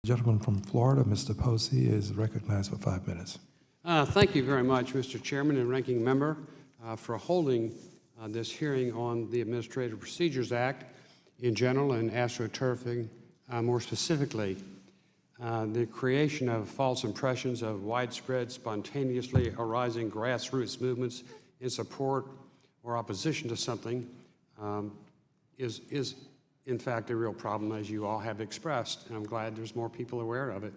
The gentleman from Florida, Mr. Posey, is recognized for 5 minutes. Thank you very much, Mr. Chairman and Ranking Member, for holding this hearing on the Administrative Procedures Act in general and astroturfing more specifically. The creation of false impressions of widespread, spontaneously arising grassroots movements in support or opposition to something is in fact a real problem, as you all have expressed, and I'm glad there's more people aware of it.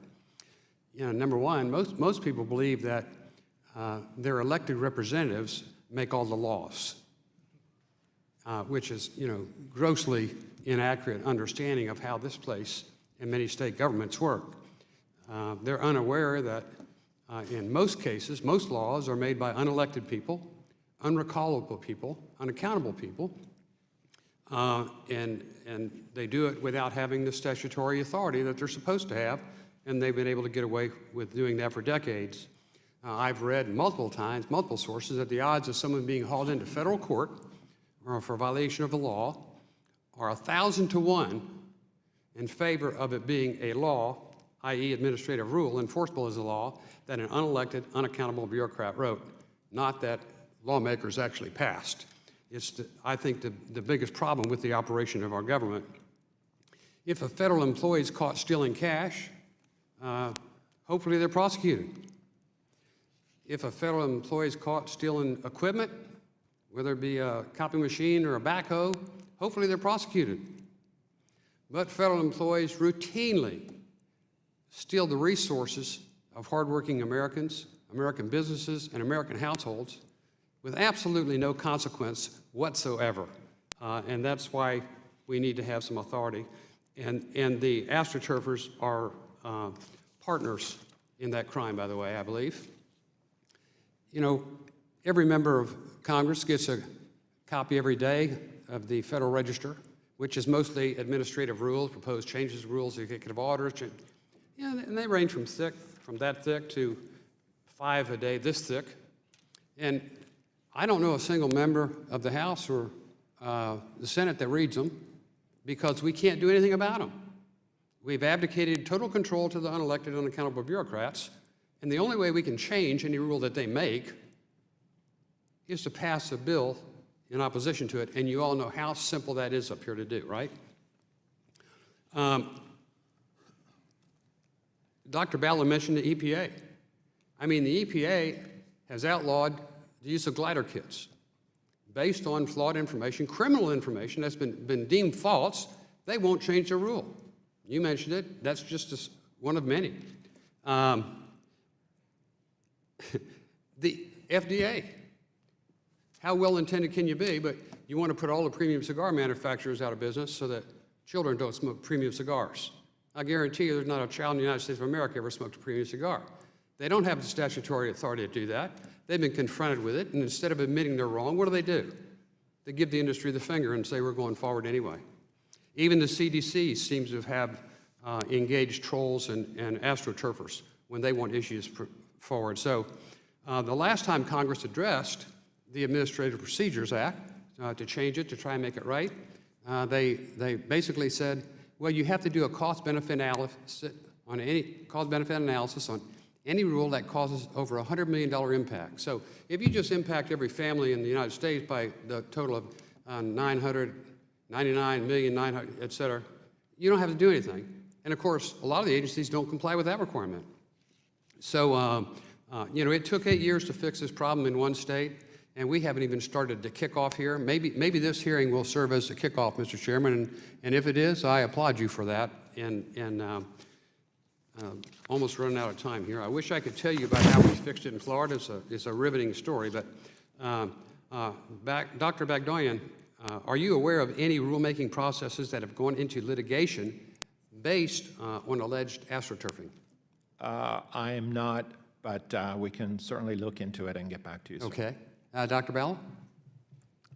You know, number one, most people believe that their elected representatives make all the laws, which is, grossly inaccurate understanding of how this place and many state governments work. They're unaware that in most cases, most laws are made by unelected people, unrecallable people, unaccountable people, and they do it without having the statutory authority that they're supposed to have, and they've been able to get away with doing that for decades. I've read multiple times, multiple sources, that the odds of someone being hauled into federal court or for violation of the law are 1,000 to 1 in favor of it being a law, i.e. administrative rule, enforceable as a law, that an unelected, unaccountable bureaucrat wrote, not that lawmakers actually passed. It's, I think, the biggest problem with the operation of our government. If a federal employee is caught stealing cash, hopefully they're prosecuted. If a federal employee is caught stealing equipment, whether it be a copy machine or a backhoe, hopefully they're prosecuted. But federal employees routinely steal the resources of hardworking Americans, American businesses, and American households with absolutely no consequence whatsoever. And that's why we need to have some authority. And the astroturfers are partners in that crime, by the way, I believe. You know, every member of Congress gets a copy every day of the Federal Register, which is mostly administrative rules, proposed changes, rules, executive orders. And they range from that thick to 5 a day this thick. And I don't know a single member of the House or the Senate that reads them, because we can't do anything about them. We've abdicated total control to the unelected, unaccountable bureaucrats, and the only way we can change any rule that they make is to pass a bill in opposition to it, and you all know how simple that is up here to do, right? Dr. Ballard mentioned the EPA. I mean, the EPA has outlawed the use of glider kits based on flawed information, criminal information that's been deemed false. They won't change the rule. You mentioned it. That's just one of many. The FDA, how well-intended can you be, but you want to put all the premium cigar manufacturers out of business so that children don't smoke premium cigars. I guarantee you there's not a child in the United States of America ever smoked a premium cigar. They don't have the statutory authority to do that. They've been confronted with it, and instead of admitting they're wrong, what do? They give the industry the finger and say we're going forward anyway. Even the CDC seems to have engaged trolls and astroturfers when they want issues forward. So the last time Congress addressed the Administrative Procedures Act to change it, to try and make it right, they basically said, well, you have to do a cost-benefit analysis on any rule that causes over $100 million impact. So if you just impact every family in the United States by the total of 999 million, 900, et cetera, you don't have to do anything. And of course, a lot of the agencies don't comply with that requirement. So, it took 8 years to fix this problem in one state, and we haven't even started to kick off here. Maybe this hearing will serve as a kickoff, Mr. Chairman, and if it is, I applaud you for that. Almost running out of time here. I wish I could tell you about how we fixed it in Florida. It's a riveting story, but Dr. Bagdoyan, are you aware of any rulemaking processes that have gone into litigation based on alleged astroturfing? I am not, but we can certainly look into it and get back to you, sir. Okay. Dr. Ballard?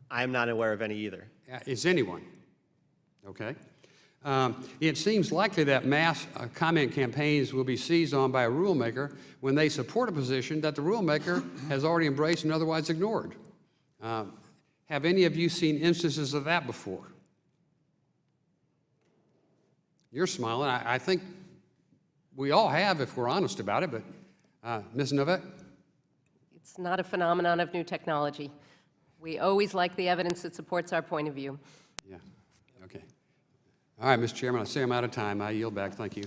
I'm not aware of any either. Is anyone? Okay. It seems likely that mass comment campaigns will be seized on by a rulemaker when they support a position that the rulemaker has already embraced and otherwise ignored. Have any of you seen instances of that before? You're smiling. I think We all have if we're honest about it, but Ms. Novak? It's not a phenomenon of new technology. We always like the evidence that supports our point of view. Yeah, okay. All right, Mr. Chairman, I say I'm out of time. I yield back. Thank you.